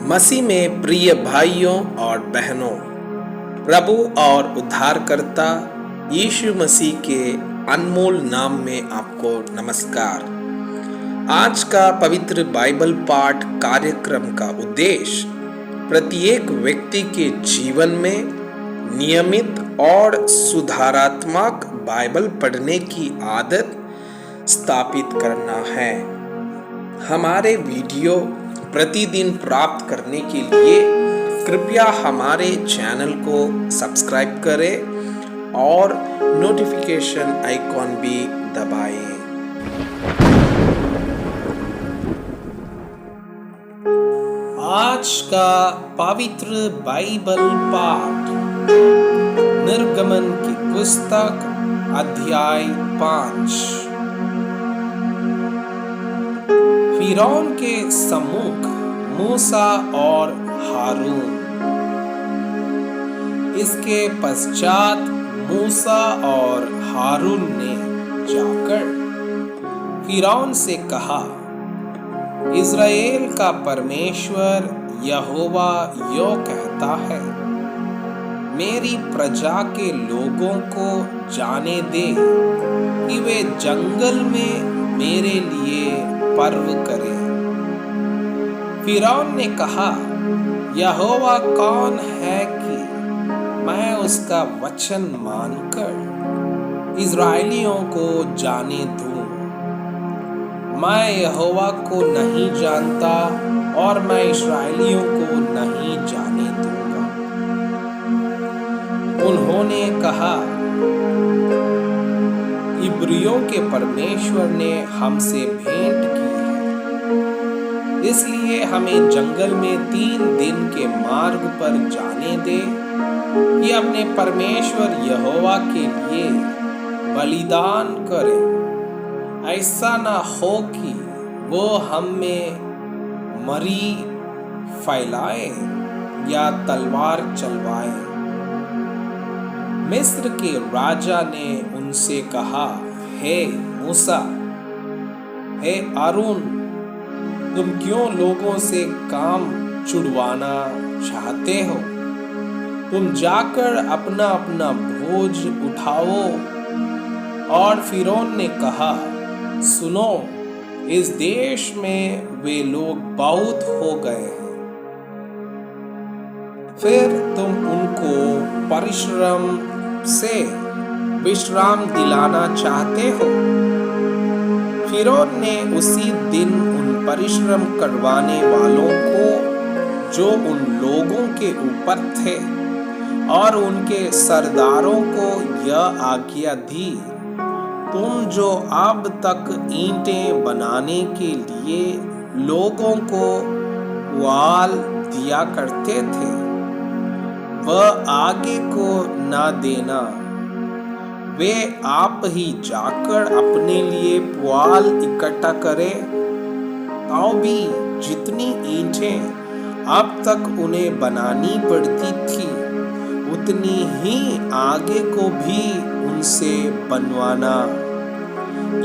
मसीह में प्रिय भाइयों और बहनों, प्रभु और उद्धारकर्ता यीशु मसीह के अनमोल नाम में आपको नमस्कार। आज का पवित्र बाइबल पाठ कार्यक्रम का उद्देश्य प्रत्येक व्यक्ति के जीवन में नियमित और सुधारात्मक बाइबल पढ़ने की आदत स्थापित करना है। हमारे वीडियो प्रतिदिन प्राप्त करने के लिए कृपया हमारे चैनल को सब्सक्राइब करें और नोटिफिकेशन आइकॉन भी दबाएं। आज का पवित्र बाइबल पाठ निर्गमन की पुस्तक अध्याय 5। फिरौन के सम्मुख मूसा और हारून। इसके पश्चात मूसा और हारून ने जाकर फिरौन से कहा, इज़राइल का परमेश्वर यहोवा यो कहता है, मेरी प्रजा के लोगों को जाने दे कि वे जंगल में मेरे लिए पर्व करें। फिरौन ने कहा, यहोवा कौन है कि मैं उसका वचन मानकर इज़राइलियों को जाने दूं? मैं यहोवा को नहीं जानता और मैं इज़राइलियों को नहीं जाने दूंगा। उन्होंने कहा, इब्रियों के परमेश्वर ने हमसे भेंट की है, इसलिए हमें जंगल में 3 दिन के मार्ग पर जाने दे कि अपने परमेश्वर यहोवा के लिए बलिदान करें। ऐसा ना हो कि वो हम में मरी फैलाए या तलवार चलवाए। मिस्र के राजा ने उनसे कहा, हे मूसा, हे हारून, तुम क्यों लोगों से काम छुड़वाना चाहते हो? तुम जाकर अपना अपना बोझ उठाओ। और फिरौन ने कहा, सुनो, इस देश में वे लोग बहुत हो गए हैं, फिर तुम उनको परिश्रम से विश्राम दिलाना चाहते हो। फिरौन ने उसी दिन उन परिश्रम करवाने वालों को जो उन लोगों के ऊपर थे और उनके सरदारों को यह आज्ञा दी, तुम जो अब तक ईंटें बनाने के लिए लोगों को पुआल दिया करते थे, वह आगे को ना देना। वे आप ही जाकर अपने लिए पुआल इकट्ठा करें। तो भी जितनी ईंटें अब तक उन्हें बनानी पड़ती थी, उतनी ही आगे को भी उनसे बनवाना।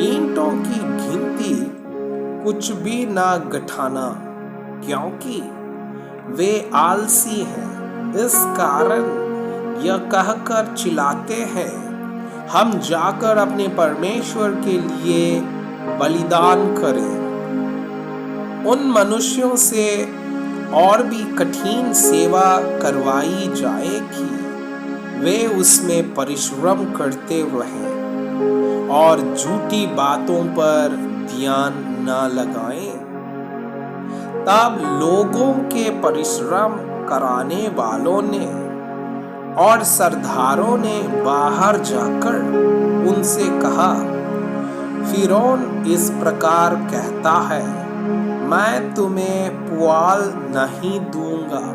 ईंटों की गिनती कुछ भी ना गठाना, क्योंकि वे आलसी हैं। इस कारण यह कहकर चिल्लाते हैं, हम जाकर अपने परमेश्वर के लिए बलिदान करें। उन मनुष्यों से और भी कठिन सेवा करवाई जाएगी, वे उसमें परिश्रम करते रहें और झूठी बातों पर ध्यान न लगाएं। तब लोगों के परिश्रम कराने वालों ने और सरदारों ने बाहर जाकर उनसे कहा, फिरौन इस प्रकार कहता है, मैं तुम्हें पुआल नहीं दूंगा।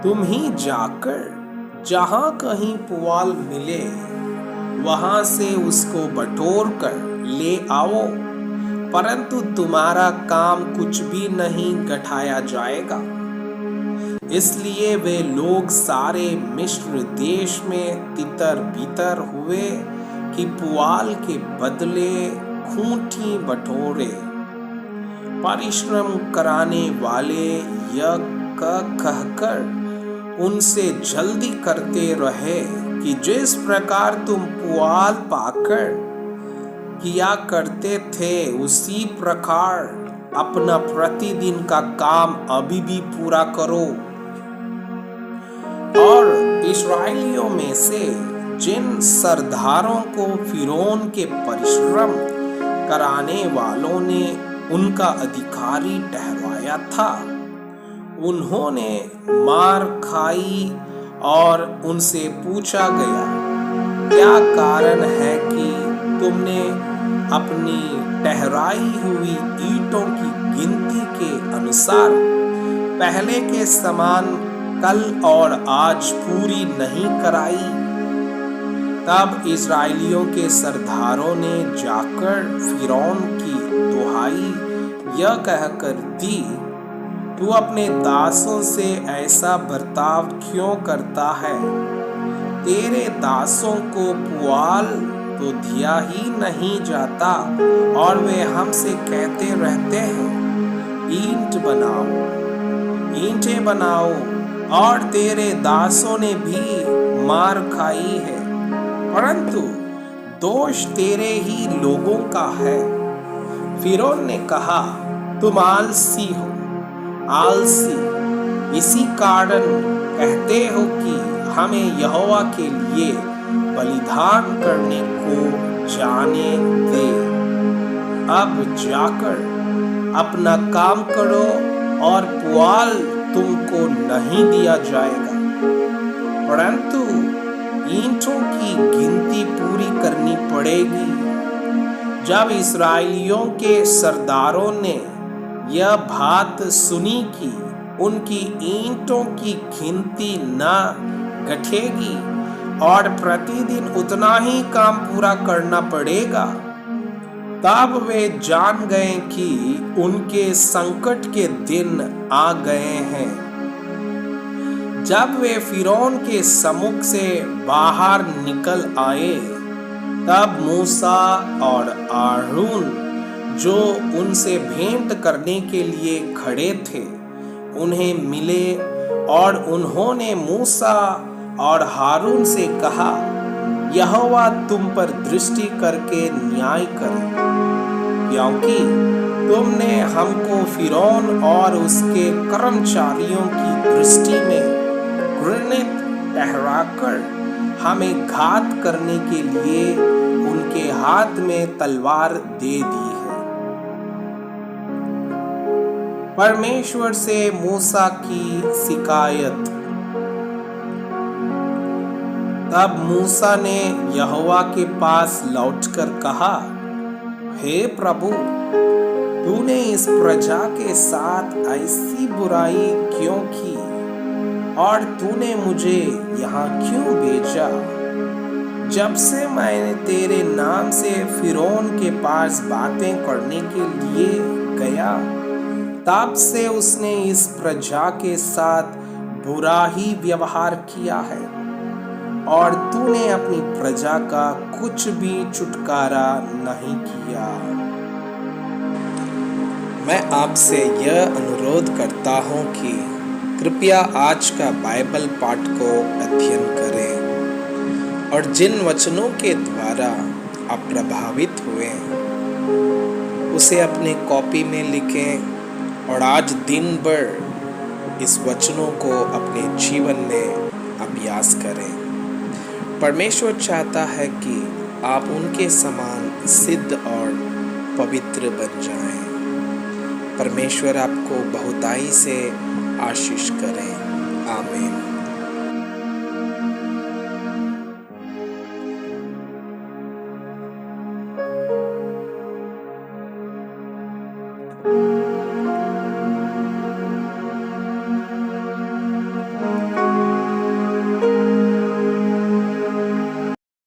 तुम ही जाकर जहां कहीं पुआल मिले वहां से उसको बटोर कर ले आओ, परंतु तुम्हारा काम कुछ भी नहीं गठाया जाएगा। इसलिए वे लोग सारे मिस्र देश में तितर बितर हुए कि पुआल के बदले खूंटी बटोरे। परिश्रम कराने वाले यह कहकर उनसे जल्दी करते रहे कि जिस प्रकार तुम पुआल पाकर किया करते थे उसी प्रकार अपना प्रतिदिन का काम अभी भी पूरा करो। और इस्राएलियों में से जिन सरदारों को फिरौन के परिश्रम कराने वालों ने उनका अधिकारी ठहराया था, उन्होंने मार खाई और उनसे पूछा गया, क्या कारण है कि तुमने अपनी ठहराई हुई ईंटों की गिनती के अनुसार पहले के समान कल और आज पूरी नहीं कराई? तब इस्राएलियों के सरदारों ने जाकर फिरौन की दुहाई यह कहकर दी, तू अपने दासों से ऐसा बर्ताव क्यों करता है? तेरे दासों को पुआल तो दिया ही नहीं जाता और वे हमसे कहते रहते हैं, ईंटें बनाओ। और तेरे दासों ने भी मार खाई है, परंतु दोष तेरे ही लोगों का है। फिरौन ने कहा, तुम आलसी हो, इसी कारण कहते हो कि हमें यहोवा के लिए बलिदान करने को जाने दे। अब जाकर अपना काम करो और पुआल तुमको नहीं दिया जाएगा, परंतु ईंटों की गिनती पूरी करनी पड़ेगी। जब इस्राएलियों के सरदारों ने यह बात सुनी कि उनकी ईंटों की गिनती न घटेगी और प्रतिदिन उतना ही काम पूरा करना पड़ेगा, तब वे जान गए कि उनके संकट के दिन आ गए हैं। जब वे फिरौन के सम्मुख से बाहर निकल आए, तब मूसा और हारून जो उनसे भेंट करने के लिए खड़े थे उन्हें मिले और उन्होंने मूसा और हारून से कहा, यहोवा तुम पर दृष्टि करके न्याय करे, क्योंकि तुमने हमको फिरौन और उसके कर्मचारियों की दृष्टि में घृणित ठहराकर हमें घात करने के लिए उनके हाथ में तलवार दे दी है। परमेश्वर से मूसा की शिकायत। तब मूसा ने यहोवा के पास लौटकर कहा, हे प्रभु, तूने इस प्रजा के साथ ऐसी बुराई क्यों की और तूने मुझे यहाँ क्यों भेजा? जब से मैंने तेरे नाम से फिरौन के पास बातें करने के लिए गया, तब से उसने इस प्रजा के साथ बुरा ही व्यवहार किया है और तूने अपनी प्रजा का कुछ भी छुटकारा नहीं किया। मैं आपसे यह अनुरोध करता हूँ कि कृपया आज का बाइबल पाठ को अध्ययन करें और जिन वचनों के द्वारा आप प्रभावित हुए उसे अपने कॉपी में लिखें और आज दिन भर इस वचनों को अपने जीवन में अभ्यास करें। परमेश्वर चाहता है कि आप उनके समान सिद्ध और पवित्र बन जाएं। परमेश्वर आपको बहुताई से आशीष करें। आमीन।